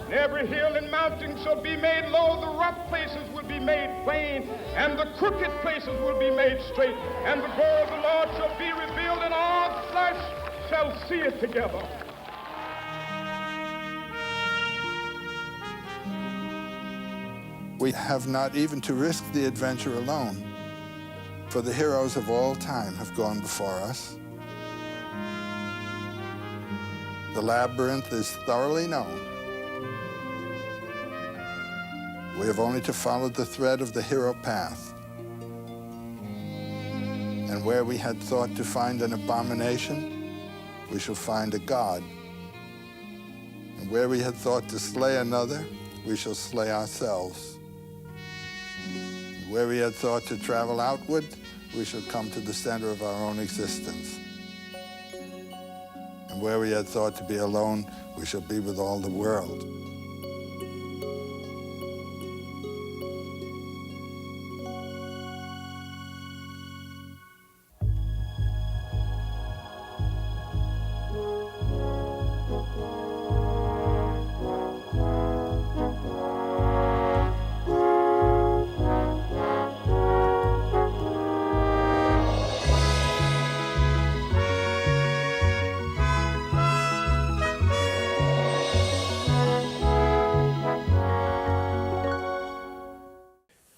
And every hill and mountain shall be made low, the rough places will be made plain, and the crooked places will be made straight. And the glory of the Lord shall be revealed, and all flesh shall see it together. We have not even to risk the adventure alone, for the heroes of all time have gone before us. The labyrinth is thoroughly known. We have only to follow the thread of the hero path. And where we had thought to find an abomination, we shall find a god. And where we had thought to slay another, we shall slay ourselves. And where we had thought to travel outward, we shall come to the center of our own existence. And where we had thought to be alone, we shall be with all the world.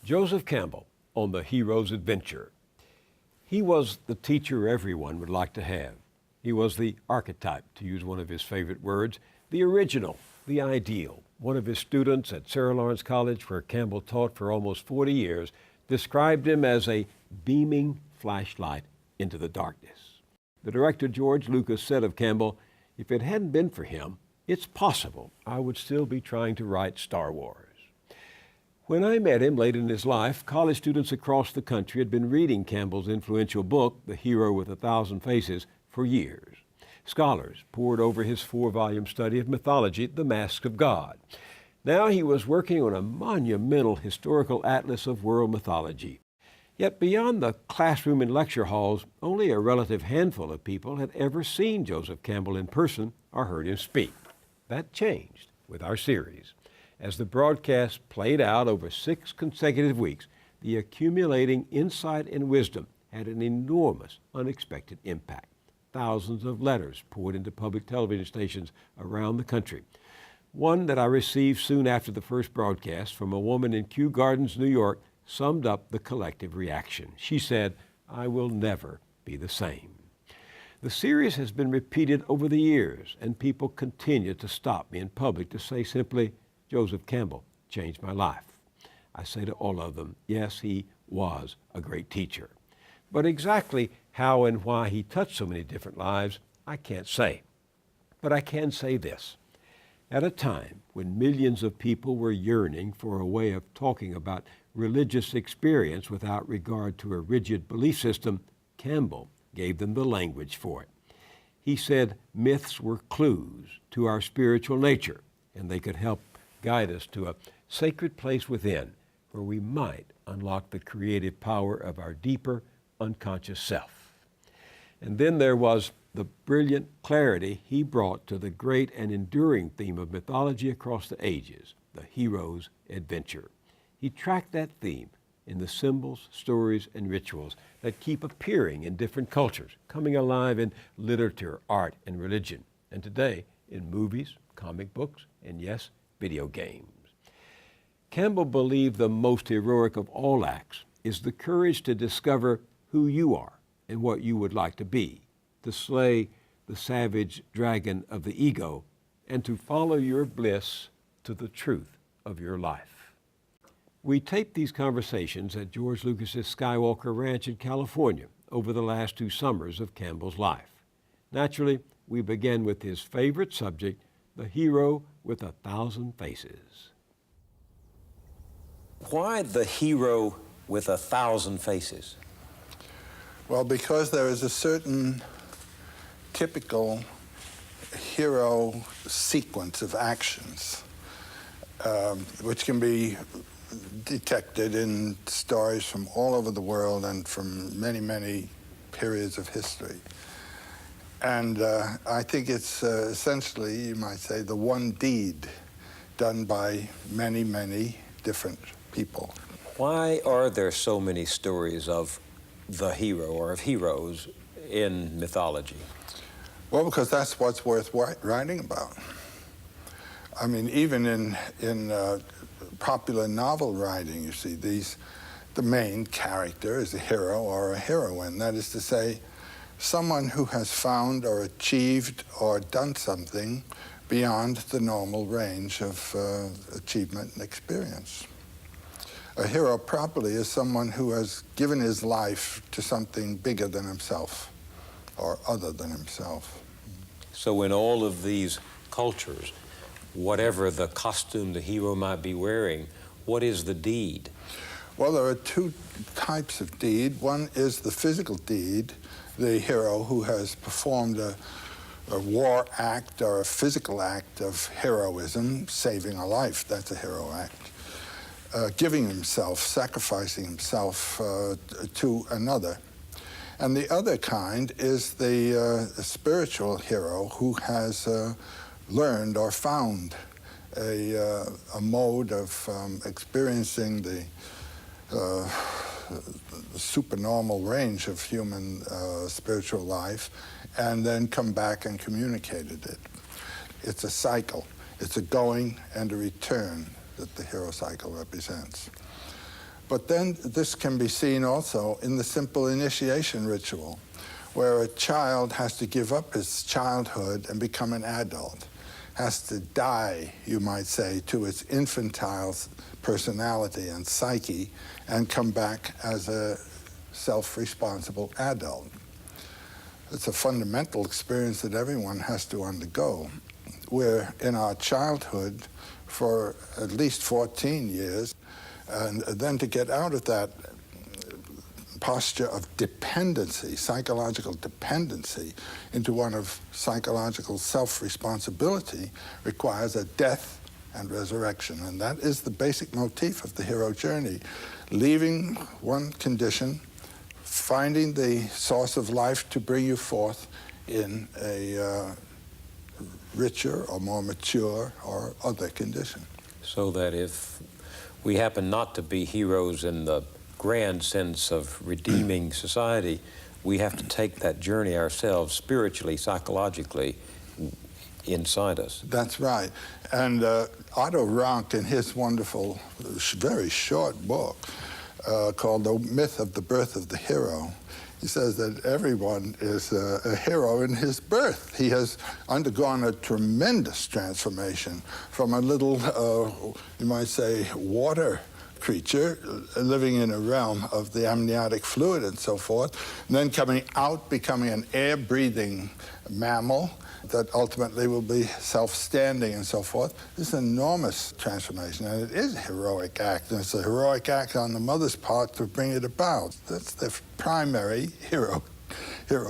Joseph Campbell on the hero's adventure. He was the teacher everyone would like to have. He was the archetype, to use one of his favorite words, the original, the ideal. One of his students at Sarah Lawrence College, where Campbell taught for almost 40 years, described him as a beaming flashlight into the darkness. The director George Lucas said of Campbell, "If it hadn't been for him, it's possible I would still be trying to write Star Wars." When I met him late in his life, college students across the country had been reading Campbell's influential book, The Hero with a Thousand Faces, for years. Scholars pored over his 4-volume study of mythology, The Mask of God. Now he was working on a monumental historical atlas of world mythology. Yet beyond the classroom and lecture halls, only a relative handful of people had ever seen Joseph Campbell in person or heard him speak. That changed with our series. As the broadcast played out over 6 consecutive weeks, the accumulating insight and wisdom had an enormous, unexpected impact. Thousands of letters poured into public television stations around the country. One that I received soon after the first broadcast from a woman in Kew Gardens, New York, summed up the collective reaction. She said, "I will never be the same." The series has been repeated over the years, and people continue to stop me in public to say simply, "Joseph Campbell changed my life." I say to all of them, yes, he was a great teacher. But exactly how and why he touched so many different lives, I can't say. But I can say this. At a time when millions of people were yearning for a way of talking about religious experience without regard to a rigid belief system, Campbell gave them the language for it. He said myths were clues to our spiritual nature, and they could help guide us to a sacred place within where we might unlock the creative power of our deeper, unconscious self. And then there was the brilliant clarity he brought to the great and enduring theme of mythology across the ages, the hero's adventure. He tracked that theme in the symbols, stories, and rituals that keep appearing in different cultures, coming alive in literature, art, and religion, and today in movies, comic books, and yes, video games. Campbell believed the most heroic of all acts is the courage to discover who you are and what you would like to be, to slay the savage dragon of the ego, and to follow your bliss to the truth of your life. We taped these conversations at George Lucas's Skywalker Ranch in California over the last 2 summers of Campbell's life. Naturally, we began with his favorite subject, the hero with 1,000 faces. Why the hero with 1,000 faces? Well, because there is a certain typical hero sequence of actions, which can be detected in stories from all over the world and from many, many periods of history. And I think it's essentially, you might say, the one deed done by many, many different people. Why are there so many stories of the hero or of heroes in mythology? Well, because that's what's worth writing about. I mean, even in popular novel writing, you see, the main character is a hero or a heroine. That is to say, someone who has found or achieved or done something beyond the normal range of achievement and experience. A hero properly is someone who has given his life to something bigger than himself or other than himself. So in all of these cultures, whatever the costume the hero might be wearing, what is the deed? Well, there are two types of deed. One is the physical deed, the hero who has performed a war act or a physical act of heroism, saving a life. That's a hero act. Giving himself, sacrificing himself to another. And the other kind is the spiritual hero who has learned or found a mode of experiencing the supernormal range of human spiritual life, and then come back and communicated it. It's a cycle. It's a going and a return that the hero cycle represents. But then this can be seen also in the simple initiation ritual, where a child has to give up his childhood and become an adult, has to die, you might say, to its infantile personality and psyche, and come back as a self-responsible adult. It's a fundamental experience that everyone has to undergo. We're in our childhood for at least 14 years, and then to get out of that posture of dependency, psychological dependency, into one of psychological self-responsibility requires a death and resurrection. And that is the basic motif of the hero journey. Leaving one condition, finding the source of life to bring you forth in a richer or more mature or other condition. So that if we happen not to be heroes in the grand sense of redeeming society, we have to take that journey ourselves, spiritually, psychologically, inside us. That's right. And Otto Rank, in his wonderful, very short book called The Myth of the Birth of the Hero, he says that everyone is a hero in his birth. He has undergone a tremendous transformation from a little, you might say, water creature living in a realm of the amniotic fluid and so forth, and then coming out, becoming an air-breathing mammal that ultimately will be self-standing and so forth. This is an enormous transformation, and it is a heroic act, and it's a heroic act on the mother's part to bring it about. That's the primary hero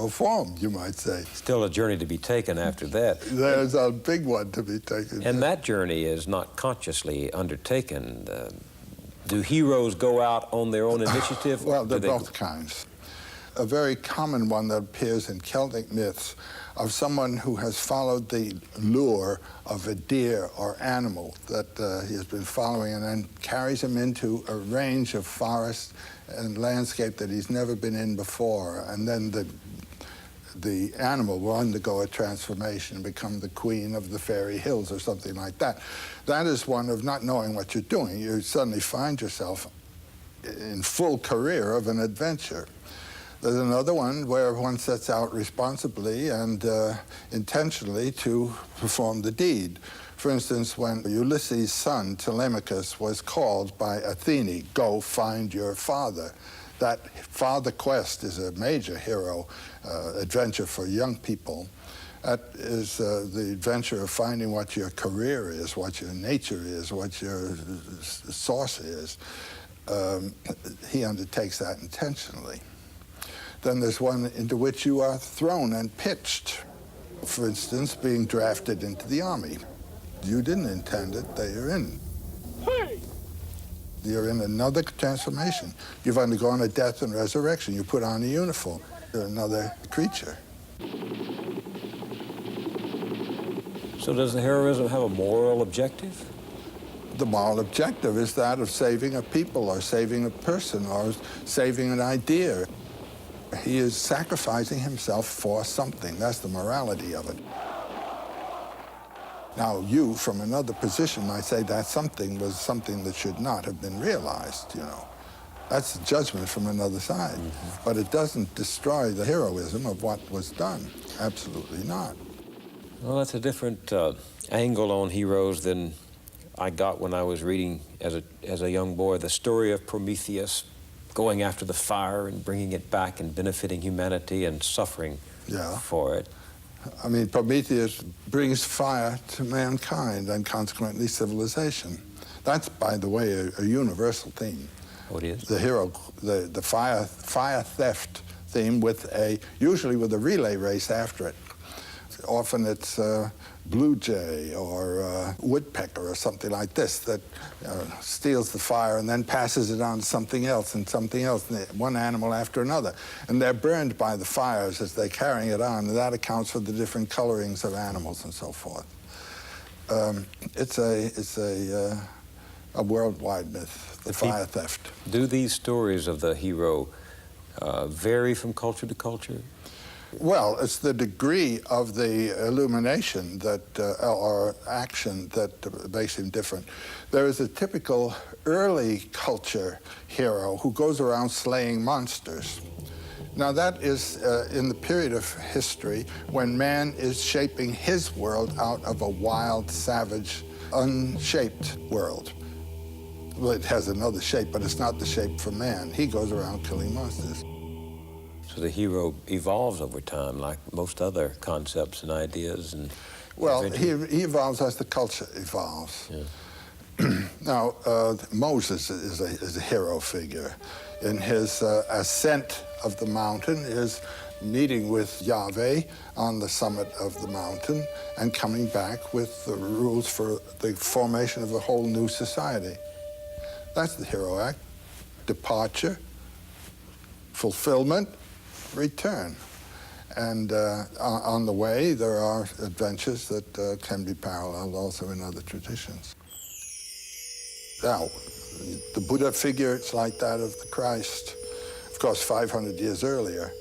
form, you might say. Still a journey to be taken after that. There's a big one to be taken. And that journey is not consciously undertaken. Do heroes go out on their own initiative? Well, they're both kinds. A very common one that appears in Celtic myths of someone who has followed the lure of a deer or animal that he has been following, and then carries him into a range of forest and landscape that he's never been in before. And then the animal will undergo a transformation and become the queen of the fairy hills or something like that. That is one of not knowing what you're doing. You suddenly find yourself in full career of an adventure. There's another one where one sets out responsibly and intentionally to perform the deed. For instance, when Ulysses' son, Telemachus, was called by Athene, "Go find your father." That father quest is a major hero adventure for young people. That is the adventure of finding what your career is, what your nature is, what your source is. He undertakes that intentionally. Then there's one into which you are thrown and pitched. For instance, being drafted into the army. You didn't intend it, they are in. Hey! You're in another transformation. You've undergone a death and resurrection. You put on a uniform. You're another creature. So does the heroism have a moral objective? The moral objective is that of saving a people or saving a person or saving an idea. He is sacrificing himself for something. That's the morality of it. Now, you, from another position, might say that something was something that should not have been realized, you know. That's a judgment from another side. But it doesn't destroy the heroism of what was done. Absolutely not. Well, that's a different angle on heroes than I got when I was reading as a young boy the story of Prometheus going after the fire and bringing it back and benefiting humanity and suffering for it. I mean, Prometheus brings fire to mankind and consequently civilization. That's, by the way, a universal theme. Oh, it is? The hero, the fire theft theme usually with a relay race after it. Often it's blue jay or woodpecker or something like this that steals the fire and then passes it on to something else and something else, one animal after another. And they're burned by the fires as they're carrying it on, and that accounts for the different colorings of animals and so forth. It's a worldwide myth, the fire theft. Do these stories of the hero vary from culture to culture? Well, it's the degree of the illumination that, or action that makes him different. There is a typical early culture hero who goes around slaying monsters. Now that is in the period of history when man is shaping his world out of a wild, savage, unshaped world. Well, it has another shape, but it's not the shape for man. He goes around killing monsters. So the hero evolves over time, like most other concepts and ideas. And well, he evolves as the culture evolves. Yeah. Now, Moses is a hero figure. In his ascent of the mountain, his meeting with Yahweh on the summit of the mountain, and coming back with the rules for the formation of a whole new society. That's the hero act. Departure, fulfillment, return. And on the way, there are adventures that can be paralleled also in other traditions. Now, the Buddha figure, it's like that of the Christ. Of course, 500 years earlier,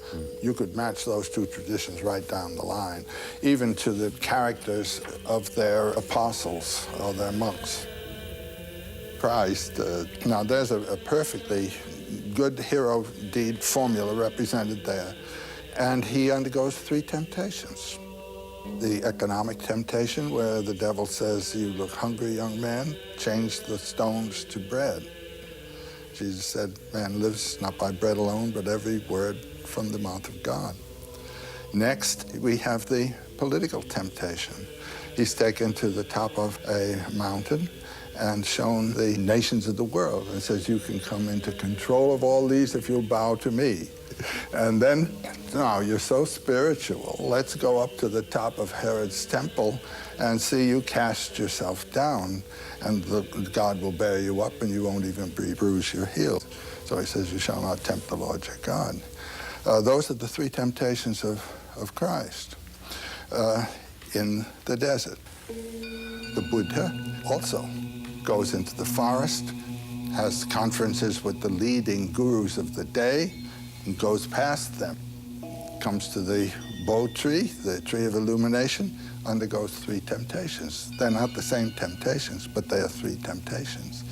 you could match those two traditions right down the line, even to the characters of their apostles or their monks. Christ, now there's a perfectly good hero deed formula represented there. And he undergoes 3 temptations. The economic temptation, where the devil says, "You look hungry, young man, change the stones to bread." Jesus said, "Man lives not by bread alone, but every word from the mouth of God." Next, we have the political temptation. He's taken to the top of a mountain and shown the nations of the world and says, "You can come into control of all these if you'll bow to me." And then, "No, you're so spiritual. Let's go up to the top of Herod's temple and see you cast yourself down, and God will bear you up and you won't even bruise your heel." So he says, "You shall not tempt the Lord your God." Those are the 3 temptations of Christ in the desert. The Buddha also goes into the forest, has conferences with the leading gurus of the day, and goes past them. Comes to the Bo tree, the tree of illumination, undergoes 3 temptations. They're not the same temptations, but they are 3 temptations.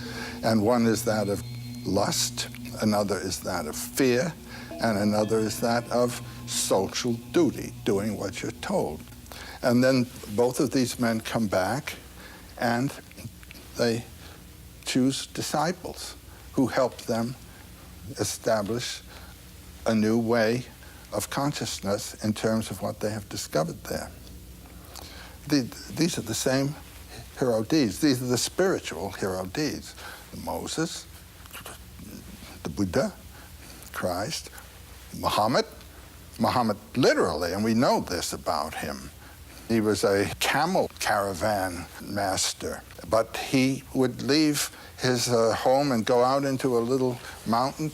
And one is that of lust, another is that of fear, and another is that of social duty, doing what you're told. And then both of these men come back and they choose disciples who help them establish a new way of consciousness in terms of what they have discovered there. These are the same hero deeds. These are the spiritual hero deeds. Moses, the Buddha, Christ, Muhammad literally, and we know this about him. He was a camel caravan master, but he would leave his home and go out into a little mountain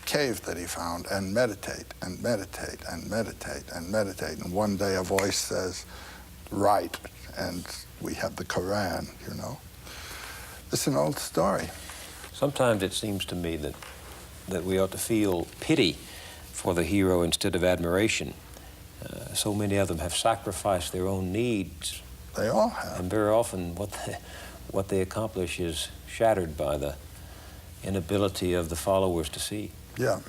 cave that he found and meditate and meditate and meditate and meditate. And one day a voice says, "Write," and we have the Quran, you know. It's an old story. Sometimes it seems to me that we ought to feel pity for the hero instead of admiration. So many of them have sacrificed their own needs. They all have. And very often what they accomplish is shattered by the inability of the followers to see. Yeah.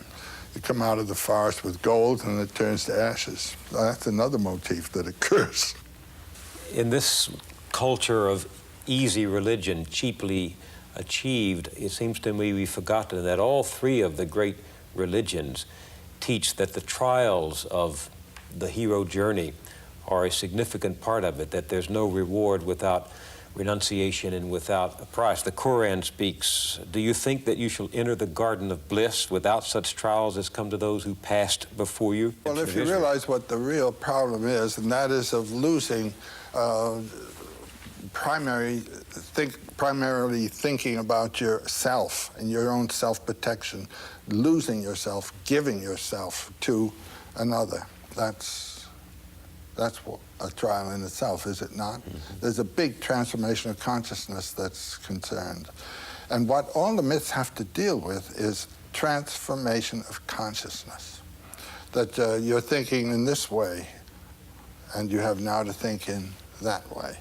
You come out of the forest with gold and it turns to ashes. That's another motif that occurs. In this culture of easy religion, cheaply achieved, it seems to me we've forgotten that all three of the great religions teach that the trials of the hero journey are a significant part of it, that there's no reward without renunciation and without a price. The Quran speaks, do you think that you shall enter the garden of bliss without such trials as come to those who passed before you? Well, if you realize what the real problem is, and that is of losing primarily thinking about yourself and your own self-protection, losing yourself, giving yourself to another. That's what a trial in itself, is it not? Mm-hmm. There's a big transformation of consciousness that's concerned. And what all the myths have to deal with is transformation of consciousness. That you're thinking in this way, and you have now to think in that way.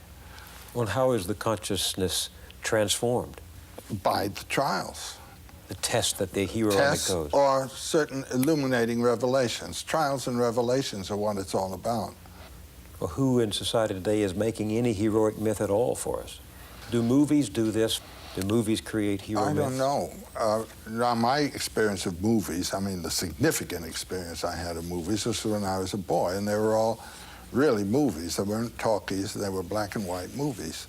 Well, how is the consciousness transformed? By the trials. The test that the hero Tests undergoes. or certain illuminating revelations. Trials and revelations are what it's all about. Well, who in society today is making any heroic myth at all for us? Do movies do this? Do movies create hero myths? I don't know. Now, my experience of movies, I mean, the significant experience I had of movies was when I was a boy, and they were all really movies. They weren't talkies, they were black and white movies.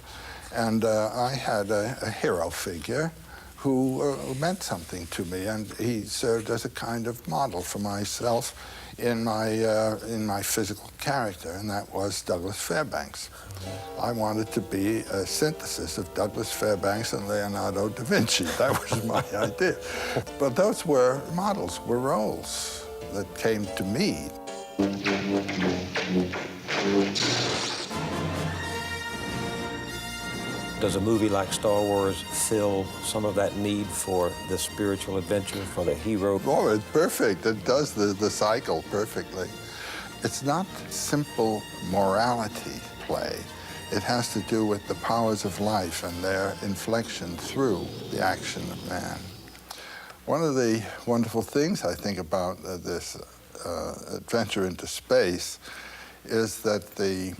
And I had a hero figure who meant something to me, and he served as a kind of model for myself in my physical character, and that was Douglas Fairbanks. I wanted to be a synthesis of Douglas Fairbanks and Leonardo da Vinci. That was my idea. But those were models, were roles that came to me. Does a movie like Star Wars fill some of that need for the spiritual adventure, for the hero? Oh, it's perfect. It does the cycle perfectly. It's not simple morality play. It has to do with the powers of life and their inflection through the action of man. One of the wonderful things I think about this adventure into space is that the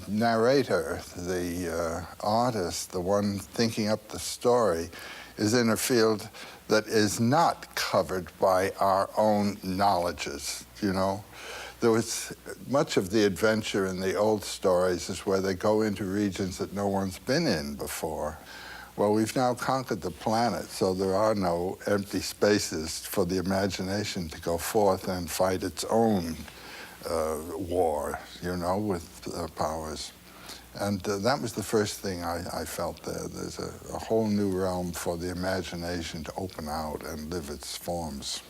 narrator, the artist, the one thinking up the story, is in a field that is not covered by our own knowledges, you know. There was much of the adventure in the old stories is where they go into regions that no one's been in before. Well, we've now conquered the planet, so there are no empty spaces for the imagination to go forth and fight its own war, you know, with powers. And that was the first thing I felt there. There's a whole new realm for the imagination to open out and live its forms.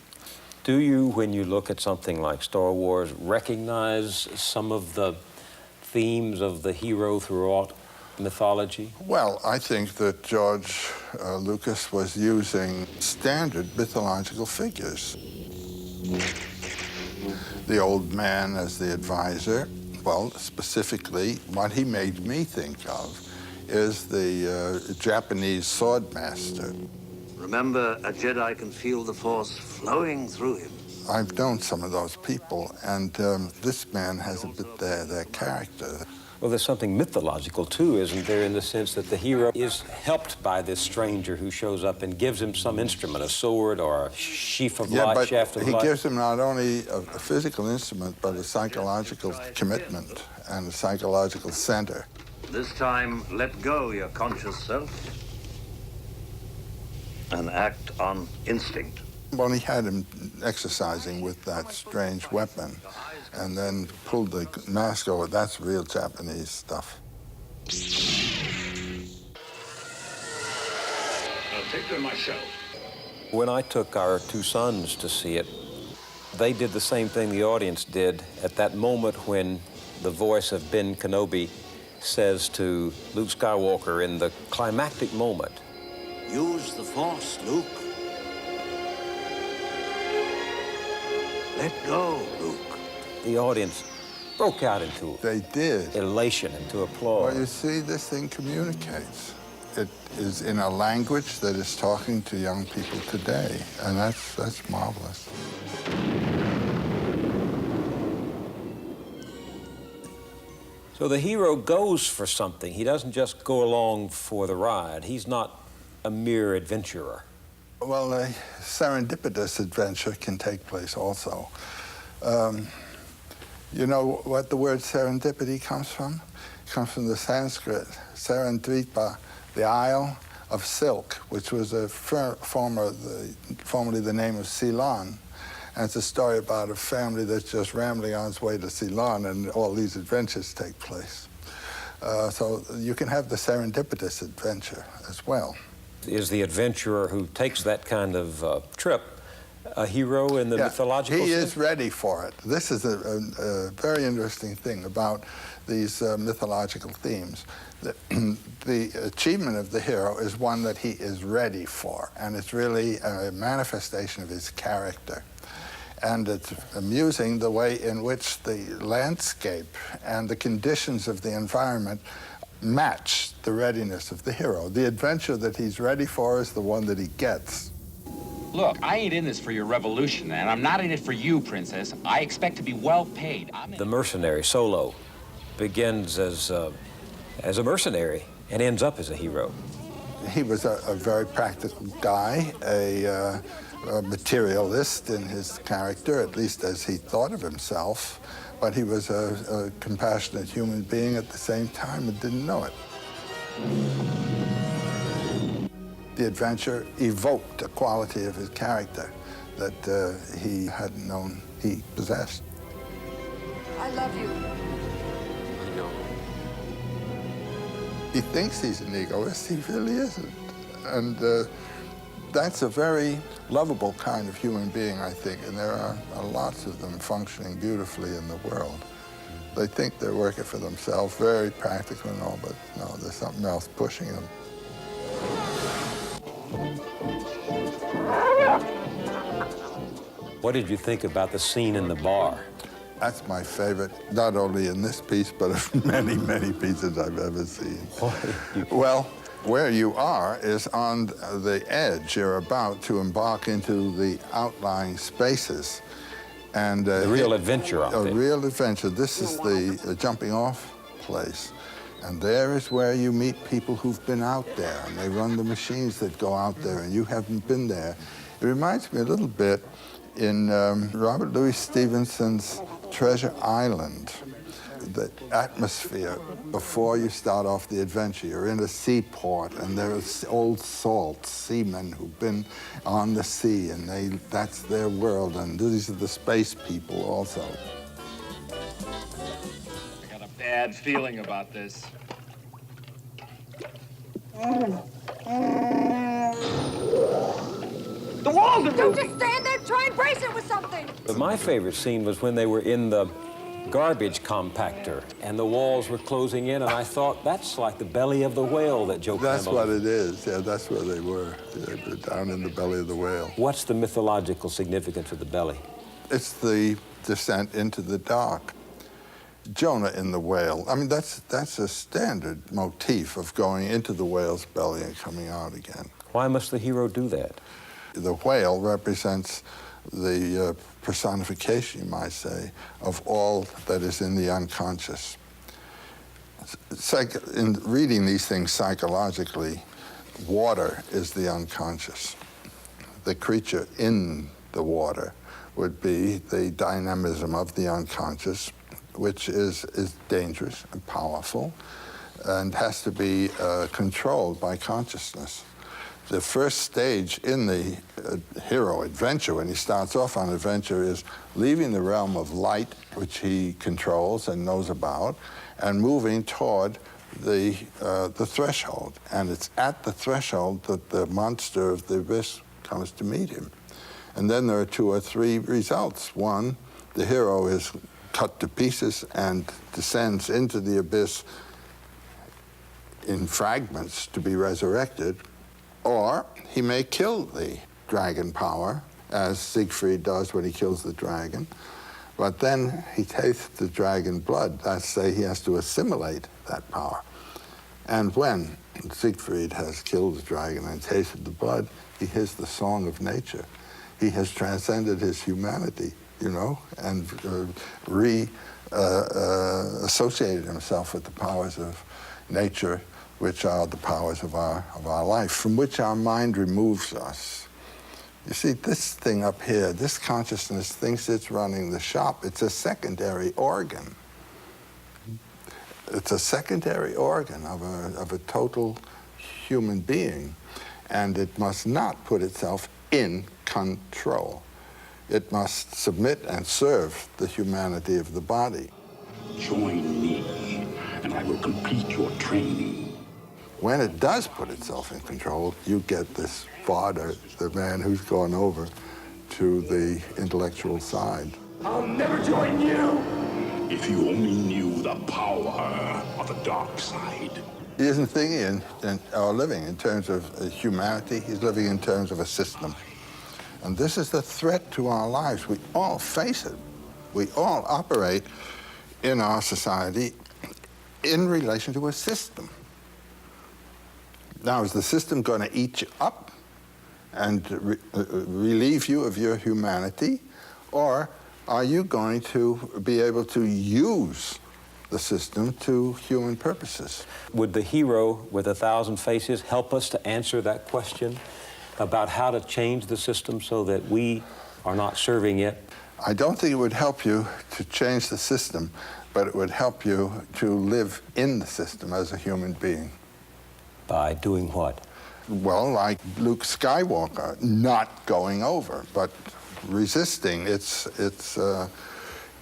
Do you, when you look at something like Star Wars, recognize some of the themes of the hero throughout mythology? Well, I think that George Lucas was using standard mythological figures. The old man as the advisor. Well, specifically, what he made me think of is the Japanese sword master. Remember, a Jedi can feel the Force flowing through him. I've known some of those people, and this man has a bit their character. Well, there's something mythological, too, isn't there, in the sense that the hero is helped by this stranger who shows up and gives him some instrument, a sword or a sheaf of light, shaft of light. He gives him not only a physical instrument, but a psychological commitment and a psychological center. This time, let go your conscious self and act on instinct. Well, he had him exercising with that strange weapon and then pulled the mask over. That's real Japanese stuff. I'll take them myself. When I took our two sons to see it, they did the same thing the audience did at that moment when the voice of Ben Kenobi says to Luke Skywalker in the climactic moment, Use the Force, Luke. Let go, Luke. the audience broke out into They did. elation, into applause. Well, you see, this thing communicates. It is in a language that is talking to young people today, and that's marvelous. So the hero goes for something. He doesn't just go along for the ride. He's not a mere adventurer. Well, a serendipitous adventure can take place also. You know what the word serendipity comes from? It comes from the Sanskrit, serendvipa, the Isle of Silk, which was formerly the name of Ceylon. And it's a story about a family that's just rambling on its way to Ceylon, and all these adventures take place. So you can have the serendipitous adventure as well. Is the adventurer who takes that kind of trip a hero in the mythological He sense? is ready for it. This is a very interesting thing about these mythological themes. The achievement of the hero is one that he is ready for, and it's really a manifestation of his character. And it's amusing the way in which the landscape and the conditions of the environment match the readiness of the hero. The adventure that he's ready for is the one that he gets. Look, I ain't in this for your revolution, and I'm not in it for you, Princess. I expect to be well paid. The mercenary, Solo, begins as a mercenary and ends up as a hero. He was a very practical guy, a materialist in his character, at least as he thought of himself, but he was a compassionate human being at the same time and didn't know it. The adventure evoked a quality of his character that he hadn't known he possessed. I love you. I know. He thinks he's an egoist, he really isn't. And that's a very lovable kind of human being, I think, and there are lots of them functioning beautifully in the world. They think they're working for themselves, very practical and all, but no, there's something else pushing them. What did you think about the scene in the bar? That's my favorite, not only in this piece, but of many, many pieces I've ever seen. Well, where you are is on the edge. You're about to embark into the outlying spaces. And The real adventure out A there. real adventure. This is the jumping off place. And there is where you meet people who've been out there, and they run the machines that go out there, and you haven't been there. It reminds me a little bit in Robert Louis Stevenson's Treasure Island. The atmosphere before you start off the adventure. You're in a seaport, and there's old salt seamen who've been on the sea, and that's their world, and these are the space people also. I got a bad feeling about this. The walls are Don't just stand there, try and brace it with something. But my favorite scene was when they were in the garbage compactor and the walls were closing in, and I thought, that's like the belly of the whale that Joe That's Campbell... what it is. Yeah, that's where they were. They were down in the belly of the whale. What's the mythological significance of the belly? It's the descent into the dark. Jonah in the whale. I mean, that's a standard motif of going into the whale's belly and coming out again. Why must the hero do that? The whale represents the personification, you might say, of all that is in the unconscious. In reading these things psychologically, water is the unconscious. The creature in the water would be the dynamism of the unconscious, which is dangerous and powerful and has to be controlled by consciousness. The first stage in the hero adventure, when he starts off on adventure, is leaving the realm of light, which he controls and knows about, and moving toward the threshold. And it's at the threshold that the monster of the abyss comes to meet him. And then there are 2 or 3 results. One, the hero is cut to pieces and descends into the abyss in fragments to be resurrected, or he may kill the dragon power, as Siegfried does when he kills the dragon. But then he tastes the dragon blood. That's say he has to assimilate that power. And when Siegfried has killed the dragon and tasted the blood, he hears the song of nature. He has transcended his humanity, you know, and associated himself with the powers of nature, which are the powers of our life, from which our mind removes us. You see, this thing up here, this consciousness thinks it's running the shop. It's a secondary organ. It's a secondary organ of a total human being, and it must not put itself in control. It must submit and serve the humanity of the body. Join me, and I will complete your training. When it does put itself in control, you get this father, the man who's gone over to the intellectual side. I'll never join you! If you only knew the power of the dark side. He isn't thinking or living in terms of humanity, he's living in terms of a system. And this is the threat to our lives. We all face it. We all operate in our society in relation to a system. Now, is the system going to eat you up and relieve you of your humanity? Or are you going to be able to use the system to human purposes? Would the hero with 1,000 faces help us to answer that question about how to change the system so that we are not serving it? I don't think it would help you to change the system, but it would help you to live in the system as a human being. By doing what? Well, like Luke Skywalker, not going over, but resisting its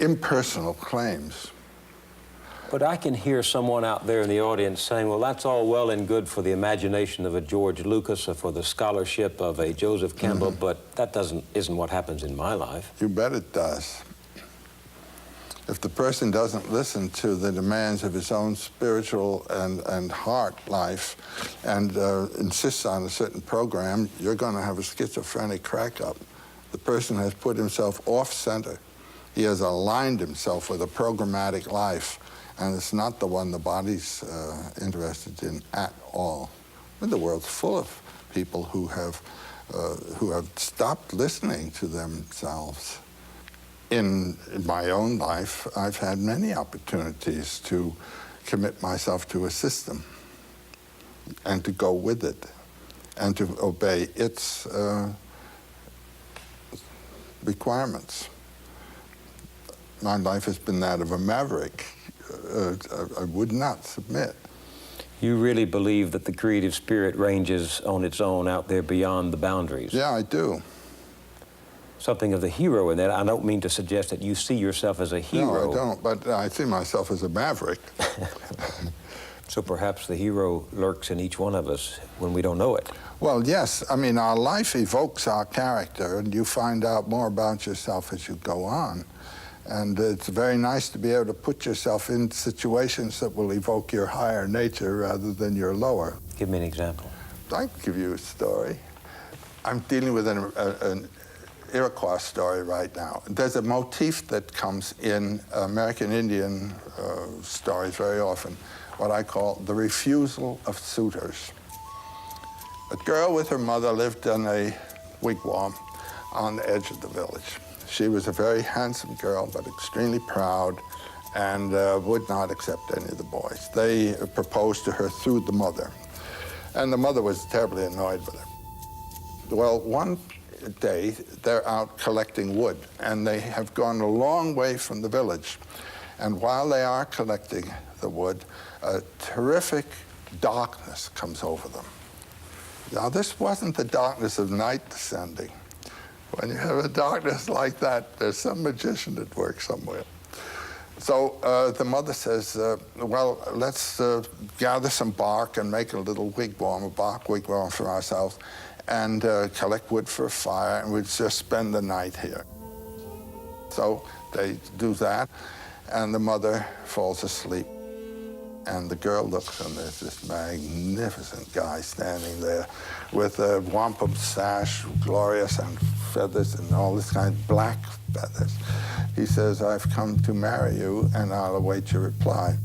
impersonal claims. But I can hear someone out there in the audience saying, well, that's all well and good for the imagination of a George Lucas or for the scholarship of a Joseph Campbell, but that isn't what happens in my life. You bet it does. If the person doesn't listen to the demands of his own spiritual and heart life and insists on a certain program, you're going to have a schizophrenic crack-up. The person has put himself off-center. He has aligned himself with a programmatic life, and it's not the one the body's interested in at all. And the world's full of people who have stopped listening to themselves. In my own life, I've had many opportunities to commit myself to a system and to go with it and to obey its requirements. My life has been that of a maverick. I would not submit. You really believe that the creative spirit ranges on its own out there beyond the boundaries? Yeah, I do. Something of the hero in that. I don't mean to suggest that you see yourself as a hero. No, I don't, but I see myself as a maverick. So perhaps the hero lurks in each one of us when we don't know it. Well, yes. I mean, our life evokes our character, and you find out more about yourself as you go on. And it's very nice to be able to put yourself in situations that will evoke your higher nature rather than your lower. Give me an example. I can give you a story. I'm dealing with an Iroquois story right now. There's a motif that comes in American Indian stories very often, what I call the refusal of suitors. A girl with her mother lived in a wigwam on the edge of the village. She was a very handsome girl, but extremely proud, and would not accept any of the boys. They proposed to her through the mother, and the mother was terribly annoyed with her. Well, one day, they're out collecting wood, and they have gone a long way from the village. And while they are collecting the wood, a terrific darkness comes over them. Now, this wasn't the darkness of night descending. When you have a darkness like that, there's some magician at work somewhere. So the mother says, well, let's gather some bark and make a little wigwam, a bark wigwam for ourselves, and collect wood for a fire, and we'll just spend the night here. So they do that, and the mother falls asleep. And the girl looks, and there's this magnificent guy standing there with a wampum sash, glorious, and feathers, and all this kind of black feathers. He says, "I've come to marry you, and I'll await your reply."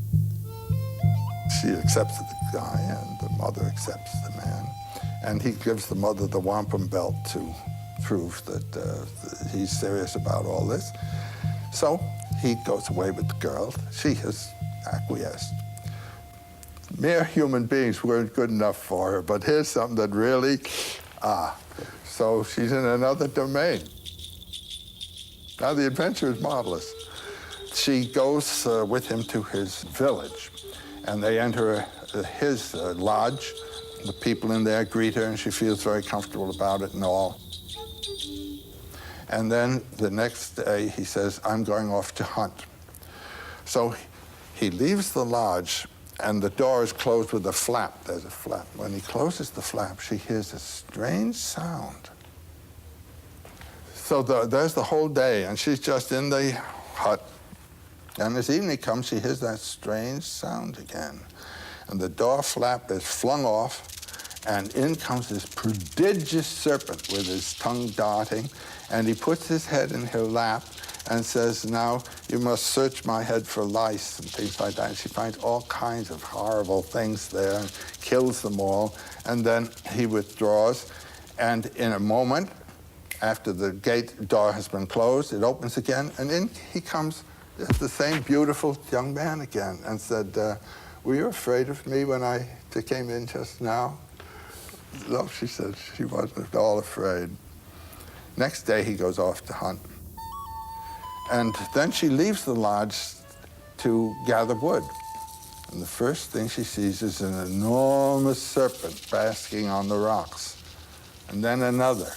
She accepts the guy, and the mother accepts the man. And he gives the mother the wampum belt to prove that he's serious about all this. So he goes away with the girl. She has acquiesced. Mere human beings weren't good enough for her, but here's something that really, so she's in another domain. Now the adventure is marvelous. She goes with him to his village, and they enter his lodge. The people in there greet her, and she feels very comfortable about it and all. And then the next day, he says, "I'm going off to hunt." So he leaves the lodge, and the door is closed with a flap. There's a flap. When he closes the flap, she hears a strange sound. So there's the whole day, and she's just in the hut. And as evening comes, she hears that strange sound again. And the door flap is flung off, and in comes this prodigious serpent with his tongue darting, and he puts his head in her lap and says, "Now you must search my head for lice," and things like that. And she finds all kinds of horrible things there and kills them all. And then he withdraws, and in a moment, after the gate door has been closed, it opens again, and in he comes, the same beautiful young man again, and said, "Were you afraid of me when I came in just now?" No, she said she wasn't at all afraid. Next day, he goes off to hunt. And then she leaves the lodge to gather wood. And the first thing she sees is an enormous serpent basking on the rocks. And then another,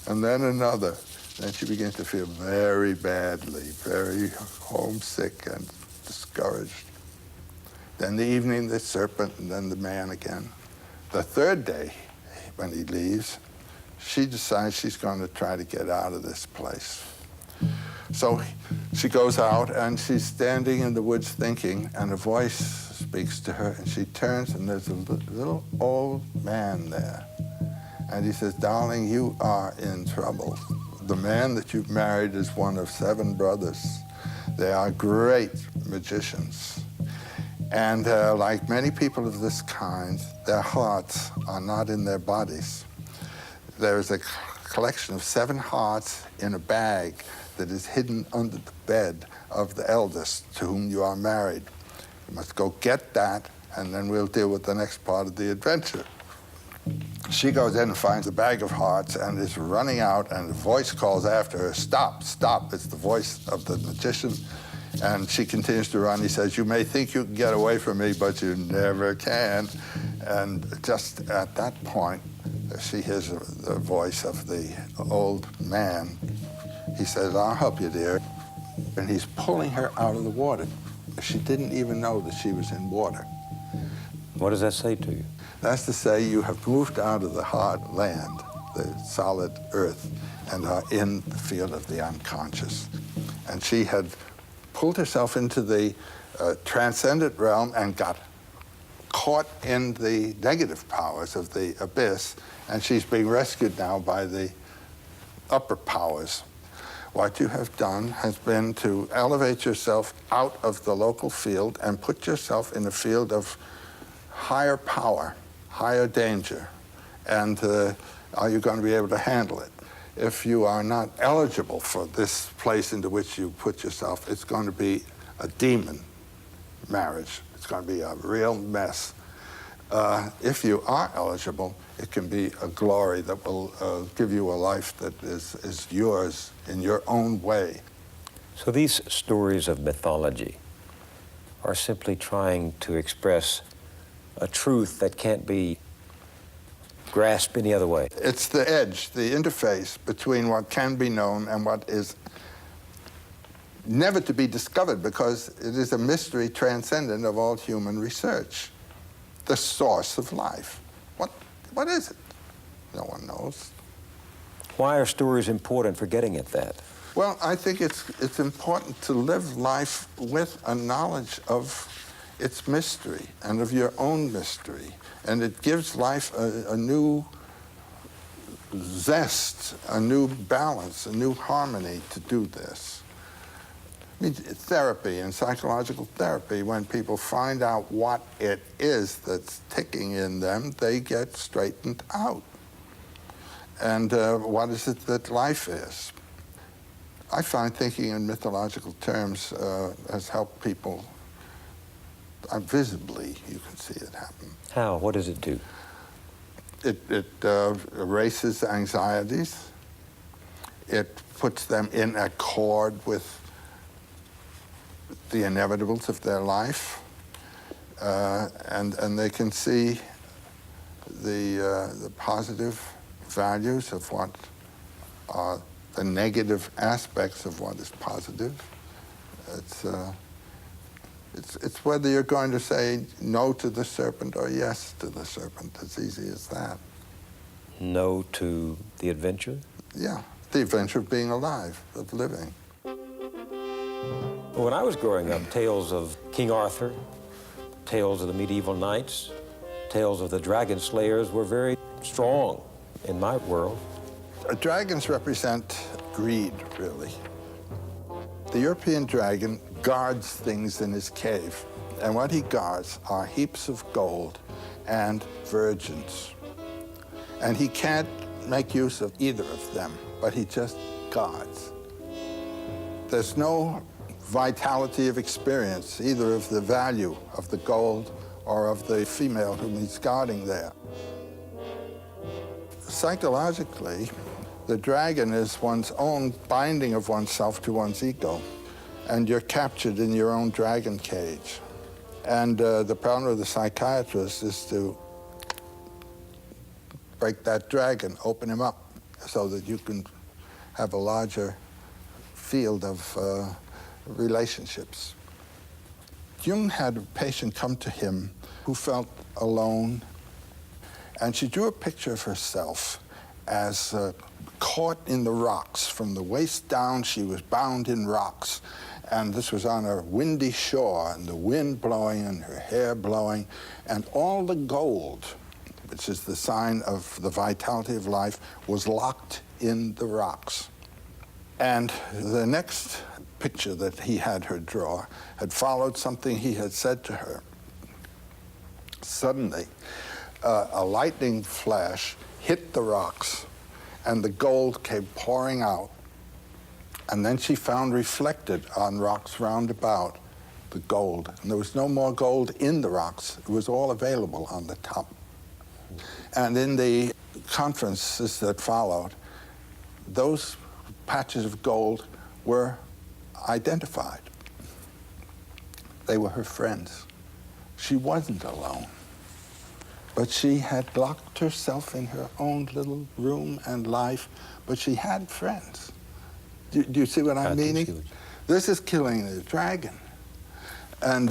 and then another. Then she begins to feel very badly, very homesick and discouraged. Then the evening, the serpent, and then the man again. The third day, when he leaves, she decides she's going to try to get out of this place. So she goes out, and she's standing in the woods thinking, and a voice speaks to her, and she turns, and there's a little old man there. And he says, "Darling, you are in trouble. The man that you've married is one of 7 brothers. They are great magicians. And like many people of this kind, their hearts are not in their bodies. There is a collection of 7 hearts in a bag that is hidden under the bed of the eldest to whom you are married. You must go get that, and then we'll deal with the next part of the adventure." She goes in and finds a bag of hearts and is running out, and a voice calls after her, "Stop, stop." It's the voice of the magician. And she continues to run. He says, "You may think you can get away from me, but you never can." And just at that point, she hears the voice of the old man. He says, "I'll help you, dear." And he's pulling her out of the water. She didn't even know that she was in water. What does that say to you? That's to say, you have moved out of the hard land, the solid earth, and are in the field of the unconscious. And she had pulled herself into the transcendent realm and got caught in the negative powers of the abyss, and she's being rescued now by the upper powers. What you have done has been to elevate yourself out of the local field and put yourself in a field of higher power, higher danger, and are you going to be able to handle it? If you are not eligible for this place into which you put yourself, it's going to be a demon marriage. It's going to be a real mess. If you are eligible, it can be a glory that will give you a life that is yours in your own way. So these stories of mythology are simply trying to express a truth that can't be grasped any other way. It's the edge, the interface between what can be known and what is never to be discovered, because it is a mystery transcendent of all human research. The source of life. What is it? No one knows. Why are stories important for getting at that? Well, I think it's important to live life with a knowledge of its mystery and of your own mystery. And it gives life a new zest, a new balance, a new harmony to do this. I mean, therapy and psychological therapy, when people find out what it is that's ticking in them, they get straightened out. And what is it that life is? I find thinking in mythological terms has helped people visibly. You can see it happen. How? What does it do? It erases anxieties. It puts them in accord with the inevitables of their life, and they can see the positive values of what are the negative aspects of what is positive. It's whether you're going to say no to the serpent or yes to the serpent. As easy as that. No to the adventure? Yeah, the adventure of being alive, of living. When I was growing up, tales of King Arthur, tales of the medieval knights, tales of the dragon slayers were very strong in my world. Dragons represent greed, really. The European dragon guards things in his cave, and what he guards are heaps of gold and virgins. And he can't make use of either of them, but he just guards. There's no vitality of experience, either of the value of the gold or of the female whom he's guarding there. Psychologically, the dragon is one's own binding of oneself to one's ego, and you're captured in your own dragon cage. And the problem of the psychiatrist is to break that dragon, open him up, so that you can have a larger field of relationships. Jung had a patient come to him who felt alone, and she drew a picture of herself as caught in the rocks. From the waist down, she was bound in rocks. And this was on a windy shore, and the wind blowing and her hair blowing, and all the gold, which is the sign of the vitality of life, was locked in the rocks. And the next picture that he had her draw had followed something he had said to her. Suddenly, a lightning flash hit the rocks, and the gold came pouring out. And then she found reflected on rocks round about the gold. And there was no more gold in the rocks. It was all available on the top. And in the conferences that followed, those patches of gold were identified. They were her friends. She wasn't alone. But she had locked herself in her own little room and life, but she had friends. Do you see what I'm meaning? This is killing the dragon. And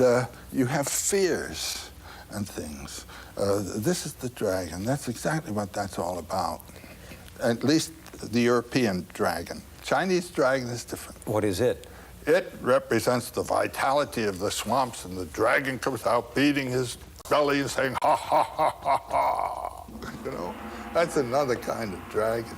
you have fears and things. This is the dragon. That's exactly what that's all about. At least the European dragon. Chinese dragon is different. What is it? It represents the vitality of the swamps, and the dragon comes out beating his belly and saying, ha, ha, ha, ha, ha. You know, that's another kind of dragon.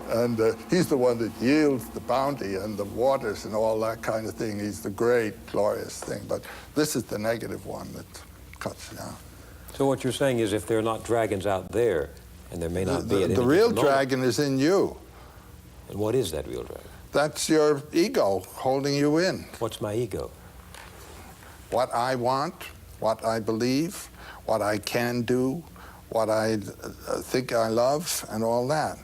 And he's the one that yields the bounty and the waters and all that kind of thing. He's the great, glorious thing. But this is the negative one that cuts down. So what you're saying is if there are not dragons out there, and there may not be... The real dragon is in you. And what is that real dragon? That's your ego holding you in. What's my ego? What I want, what I believe, what I can do, what I think I love, and all that.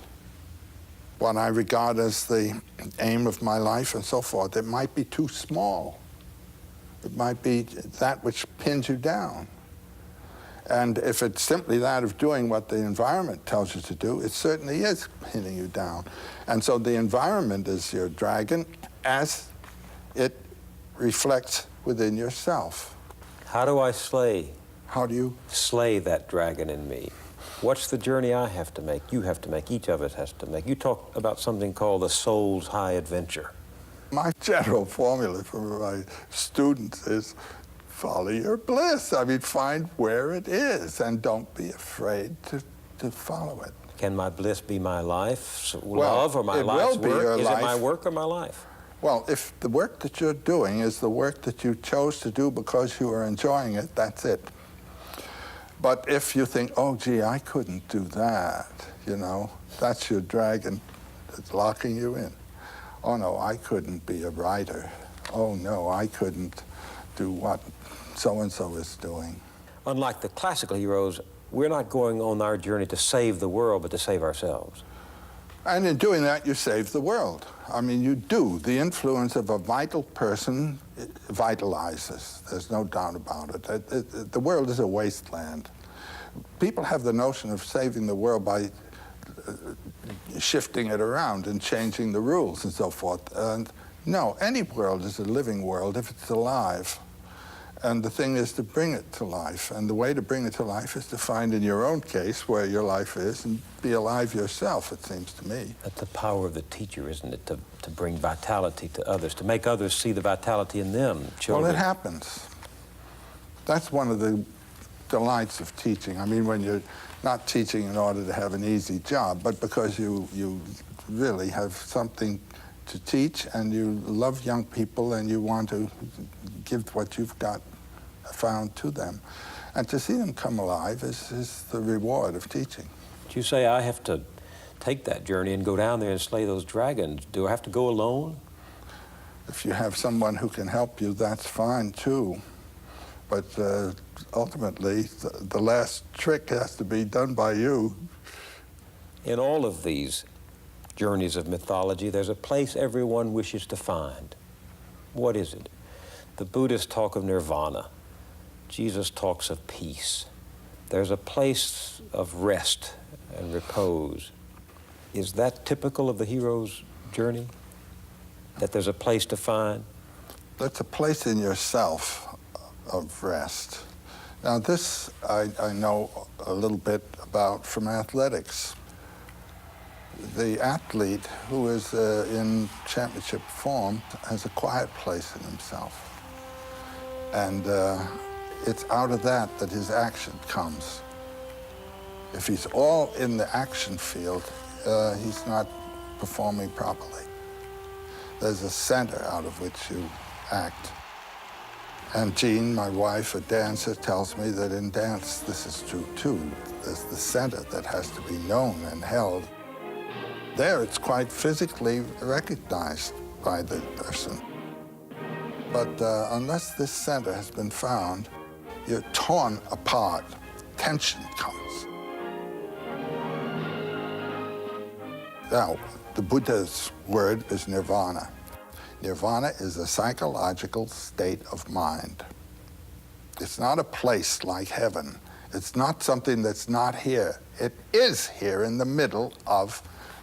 What I regard as the aim of my life and so forth. It might be too small. It might be that which pins you down. And if it's simply that of doing what the environment tells you to do, it certainly is pinning you down. And so the environment is your dragon as it reflects within yourself. How do I slay? How do you? Slay that dragon in me. What's the journey I have to make, you have to make, each of us has to make? You talk about something called the soul's high adventure. My general formula for my students is follow your bliss. I mean, find where it is and don't be afraid to follow it. Can my bliss be my life's Well, love or my it life's will be work? your Is it my life. work or my life? Well, if the work that you're doing is the work that you chose to do because you are enjoying it, that's it. But if you think, oh, gee, I couldn't do that, you know, that's your dragon that's locking you in. Oh, no, I couldn't be a writer. Oh, no, I couldn't do what so-and-so is doing. Unlike the classical heroes, we're not going on our journey to save the world, but to save ourselves. And in doing that, you save the world. I mean, you do. The influence of a vital person vitalizes. There's no doubt about it. The world is a wasteland. People have the notion of saving the world by shifting it around and changing the rules and so forth. And no, any world is a living world if it's alive. And the thing is to bring it to life. And the way to bring it to life is to find in your own case where your life is and be alive yourself, it seems to me. That's the power of the teacher, isn't it? To bring vitality to others, to make others see the vitality in them, children. Well, it happens. That's one of the delights of teaching. I mean, when you're not teaching in order to have an easy job, but because you really have something to teach and you love young people and you want to give what you've got found to them. And to see them come alive is the reward of teaching. But you say I have to take that journey and go down there and slay those dragons. Do I have to go alone? If you have someone who can help you, that's fine too. But ultimately, the last trick has to be done by you. In all of these journeys of mythology, there's a place everyone wishes to find. What is it? The Buddhists talk of nirvana. Jesus talks of peace. There's a place of rest and repose. Is that typical of the hero's journey? That there's a place to find? That's a place in yourself of rest. Now this I know a little bit about from athletics. The athlete who is in championship form has a quiet place in himself. And it's out of that his action comes. If he's all in the action field, he's not performing properly. There's a center out of which you act. And Jean, my wife, a dancer, tells me that in dance this is true too. There's the center that has to be known and held. There it's quite physically recognized by the person. But unless this center has been found, you're torn apart. Tension comes. Now, the Buddha's word is nirvana. Nirvana is a psychological state of mind. It's not a place like heaven. It's not something that's not here. It is here in the middle of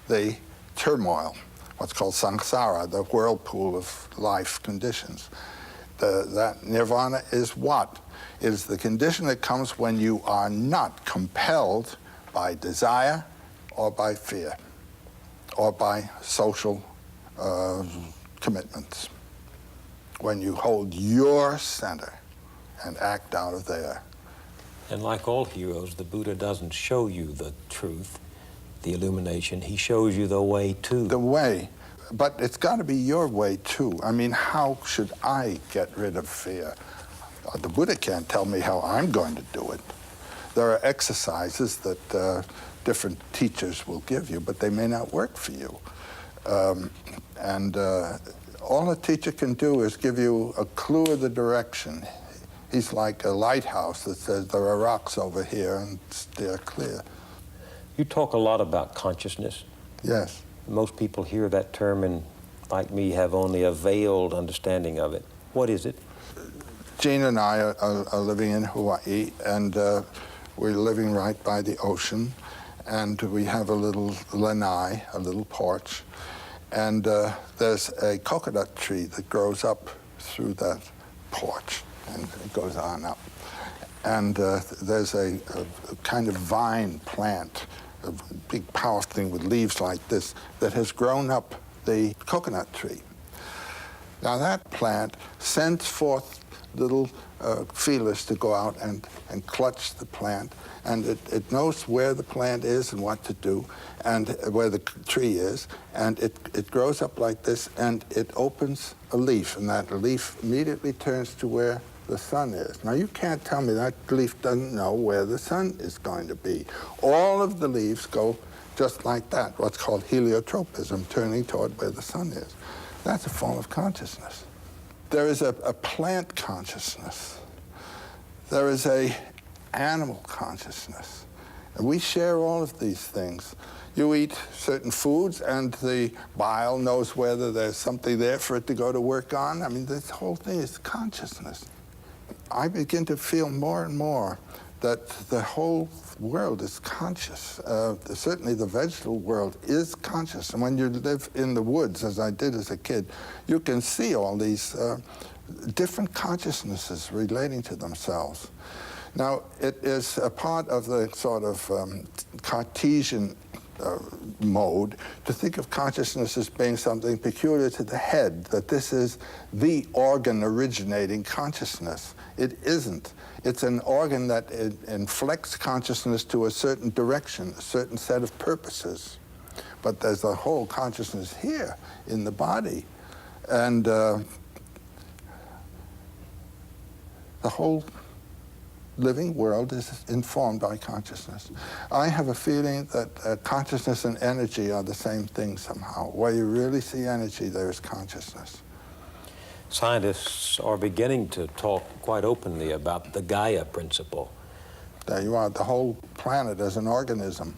the turmoil, what's called samsara, the whirlpool of life conditions. That nirvana is what? It is the condition that comes when you are not compelled by desire or by fear or by social commitments. When you hold your center and act out of there. And like all heroes, the Buddha doesn't show you the truth, the illumination. He shows you the way to. The way. But it's got to be your way, too. I mean, how should I get rid of fear? The Buddha can't tell me how I'm going to do it. There are exercises that different teachers will give you, but they may not work for you. All a teacher can do is give you a clue of the direction. He's like a lighthouse that says there are rocks over here and steer clear. You talk a lot about consciousness. Yes. Most people hear that term and, like me, have only a veiled understanding of it. What is it? Jean and I are living in Hawaii, and we're living right by the ocean, and we have a little lanai, a little porch, and there's a coconut tree that grows up through that porch, and it goes on up. And there's a kind of vine plant, a big powerful thing with leaves like this, that has grown up the coconut tree. Now that plant sends forth little feelers to go out and clutch the plant. And it knows where the plant is and what to do, and where the tree is. And it grows up like this, and it opens a leaf, and that leaf immediately turns to where the sun is. Now, you can't tell me that leaf doesn't know where the sun is going to be. All of the leaves go just like that, what's called heliotropism, turning toward where the sun is. That's a form of consciousness. There is a plant consciousness. There is a animal consciousness. And we share all of these things. You eat certain foods, and the bile knows whether there's something there for it to go to work on. I mean, this whole thing is consciousness. I begin to feel more and more that the whole world is conscious. Certainly the vegetable world is conscious. And when you live in the woods, as I did as a kid, you can see all these different consciousnesses relating to themselves. Now, it is a part of the sort of Cartesian mode to think of consciousness as being something peculiar to the head, that this is the organ originating consciousness. It isn't. It's an organ that inflects consciousness to a certain direction, a certain set of purposes. But there's a whole consciousness here in the body. And the whole living world is informed by consciousness. I have a feeling that consciousness and energy are the same thing somehow. Where you really see energy, there is consciousness. Scientists are beginning to talk quite openly about the Gaia principle. There you are, the whole planet as an organism.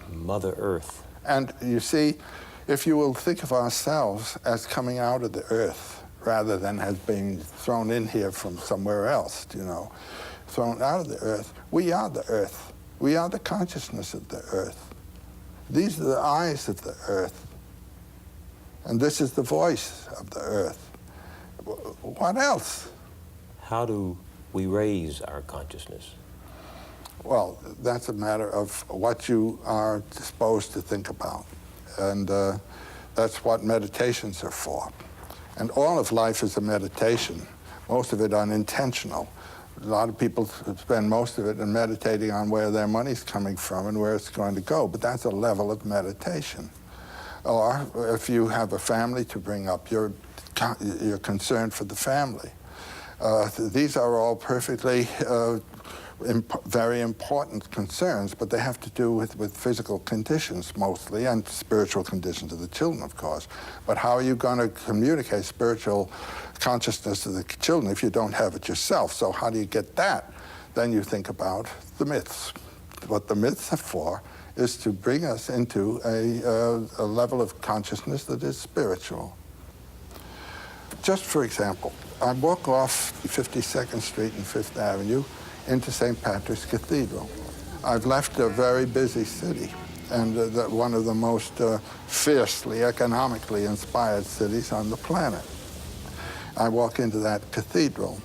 Mother Earth. And you see, if you will think of ourselves as coming out of the earth, rather than as being thrown in here from somewhere else, you know, thrown out of the earth, we are the earth. We are the consciousness of the earth. These are the eyes of the earth. And this is the voice of the earth. What else? How do we raise our consciousness? Well, that's a matter of what you are disposed to think about. And that's what meditations are for. And all of life is a meditation, most of it unintentional. A lot of people spend most of it in meditating on where their money's coming from and where it's going to go, but that's a level of meditation. Or if you have a family to bring up, you're concerned for the family. These are all perfectly very important concerns, but they have to do with physical conditions mostly, and spiritual conditions of the children, of course. But how are you going to communicate spiritual consciousness to the children if you don't have it yourself? So how do you get that? Then you think about the myths. What the myths are for is to bring us into a level of consciousness that is spiritual. Just for example, I walk off 52nd Street and 5th Avenue into St. Patrick's Cathedral. I've left a very busy city, and one of the most fiercely economically inspired cities on the planet. I walk into that cathedral,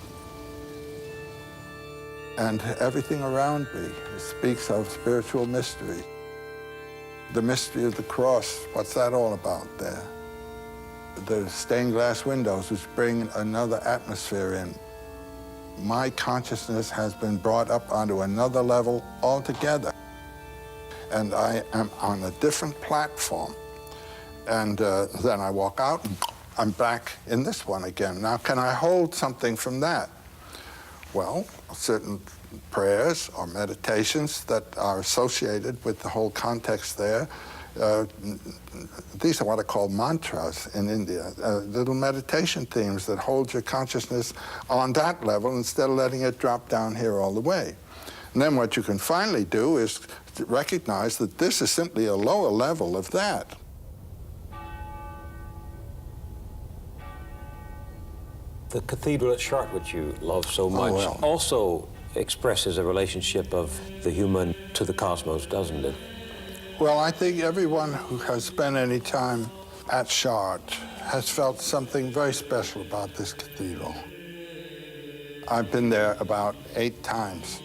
and everything around me speaks of spiritual mystery. The mystery of the cross, what's that all about there? The stained glass windows, which bring another atmosphere in. My consciousness has been brought up onto another level altogether. And I am on a different platform. And then I walk out, and I'm back in this one again. Now, can I hold something from that? Well, certain prayers or meditations that are associated with the whole context there. These are what are called mantras in India, little meditation themes that hold your consciousness on that level instead of letting it drop down here all the way. And then what you can finally do is to recognize that this is simply a lower level of that. The cathedral at Chartres, which you love so much, also expresses a relationship of the human to the cosmos, doesn't it? Well, I think everyone who has spent any time at Chartres has felt something very special about this cathedral. I've been there about 8 times.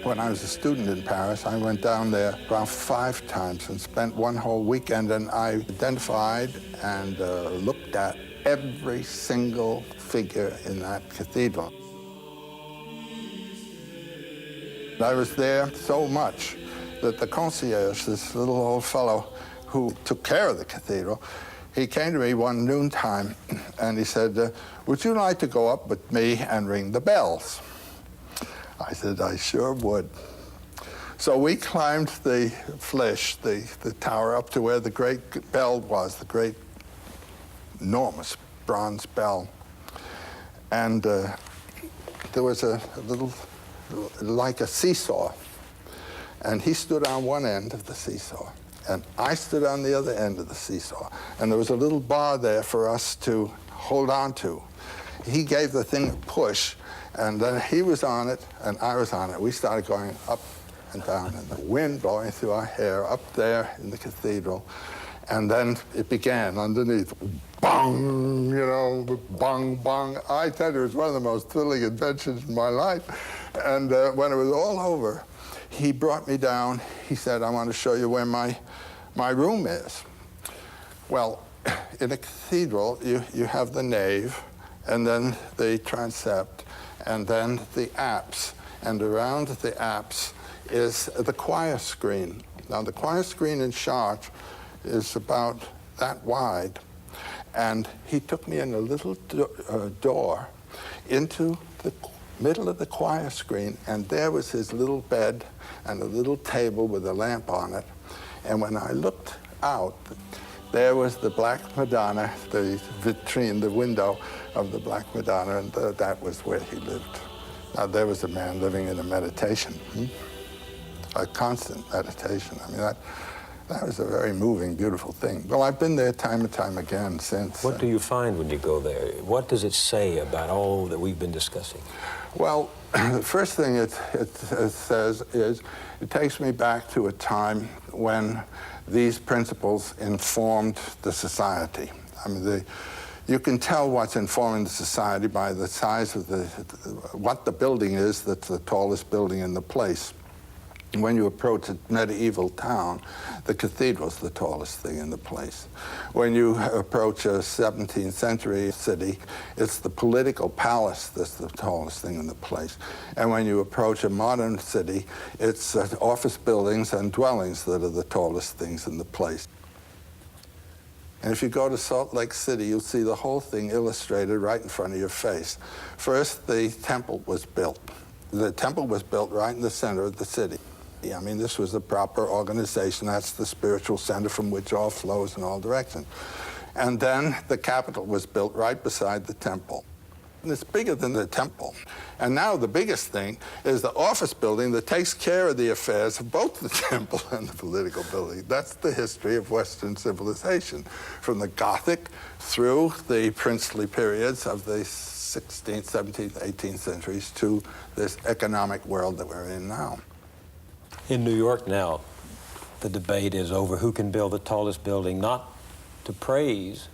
When I was a student in Paris, I went down there about 5 times and spent one whole weekend, and I identified and looked at every single figure in that cathedral. I was there so much that the concierge, this little old fellow who took care of the cathedral, he came to me one noontime and he said, would you like to go up with me and ring the bells? I said, I sure would. So we climbed the flesh, the tower, up to where the great bell was, the great, enormous bronze bell. And there was a little, like a seesaw. And he stood on one end of the seesaw, and I stood on the other end of the seesaw. And there was a little bar there for us to hold on to. He gave the thing a push, and then he was on it, and I was on it. We started going up and down, and the wind blowing through our hair up there in the cathedral. And then it began underneath. Bong, you know, bong, bong. I tell you, it was one of the most thrilling adventures in my life. And when it was all over, he brought me down. He said, I want to show you where my room is. Well, in a cathedral, you have the nave, and then the transept, and then the apse. And around the apse is the choir screen. Now, the choir screen in Chartres is about that wide. And he took me in a little door into the middle of the choir screen, and there was his little bed and a little table with a lamp on it. And when I looked out, there was the Black Madonna, the vitrine, the window of the Black Madonna, and that was where he lived. Now, there was a man living in a meditation, a constant meditation. I mean, that was a very moving, beautiful thing. Well, I've been there time and time again since. What do you find when you go there? What does it say about all that we've been discussing? Well, the first thing it says is it takes me back to a time when these principles informed the society. I mean, you can tell what's informing the society by the size of what the building is that's the tallest building in the place. When you approach a medieval town, the cathedral's the tallest thing in the place. When you approach a 17th century city, it's the political palace that's the tallest thing in the place. And when you approach a modern city, it's office buildings and dwellings that are the tallest things in the place. And if you go to Salt Lake City, you'll see the whole thing illustrated right in front of your face. First, the temple was built. The temple was built right in the center of the city. I mean, this was the proper organization. That's the spiritual center from which all flows in all directions. And then the Capitol was built right beside the temple. And it's bigger than the temple. And now the biggest thing is the office building that takes care of the affairs of both the temple and the political building. That's the history of Western civilization, from the Gothic through the princely periods of the 16th, 17th, 18th centuries to this economic world that we're in now. In New York now, the debate is over who can build the tallest building, not to praise,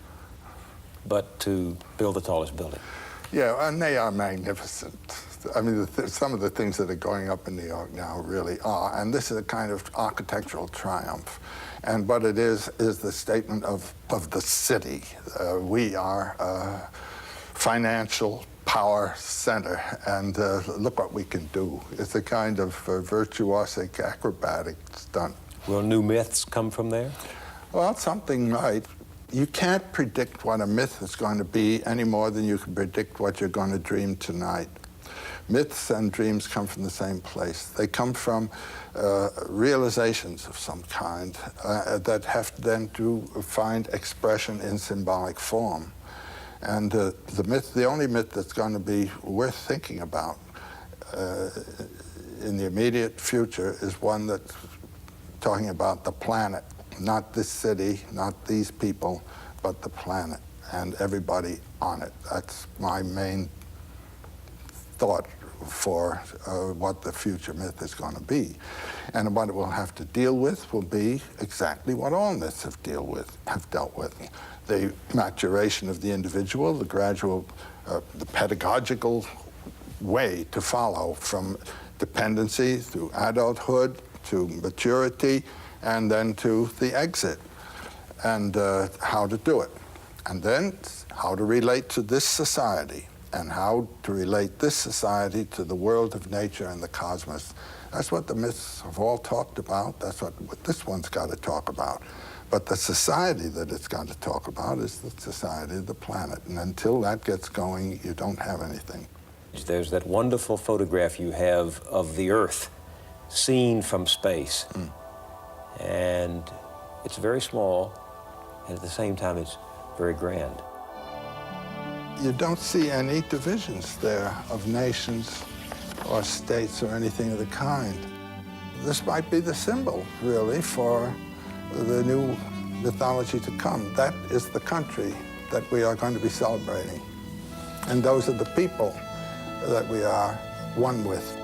but to build the tallest building. Yeah, and they are magnificent. I mean, some of the things that are going up in New York now really are, and this is a kind of architectural triumph. And what it is the statement of the city. We are a financial power center, and look what we can do. It's a kind of virtuosic, acrobatic stunt. Will new myths come from there? Well, something might. You can't predict what a myth is going to be any more than you can predict what you're going to dream tonight. Myths and dreams come from the same place. They come from realizations of some kind that have then to find expression in symbolic form. And the only myth that's going to be worth thinking about in the immediate future is one that's talking about the planet, not this city, not these people, but the planet and everybody on it. That's my main thought for what the future myth is going to be. And what it will have to deal with will be exactly what all myths have dealt with. The maturation of the individual, the gradual, the pedagogical way to follow from dependency through adulthood to maturity and then to the exit, and how to do it. And then how to relate to this society, and how to relate this society to the world of nature and the cosmos. That's what the myths have all talked about. That's what this one's got to talk about. But the society that it's got to talk about is the society of the planet. And until that gets going, you don't have anything. There's that wonderful photograph you have of the Earth seen from space. And it's very small, and at the same time, it's very grand. You don't see any divisions there of nations or states or anything of the kind. This might be the symbol, really, for the new mythology to come. That is the country that we are going to be celebrating. And those are the people that we are one with.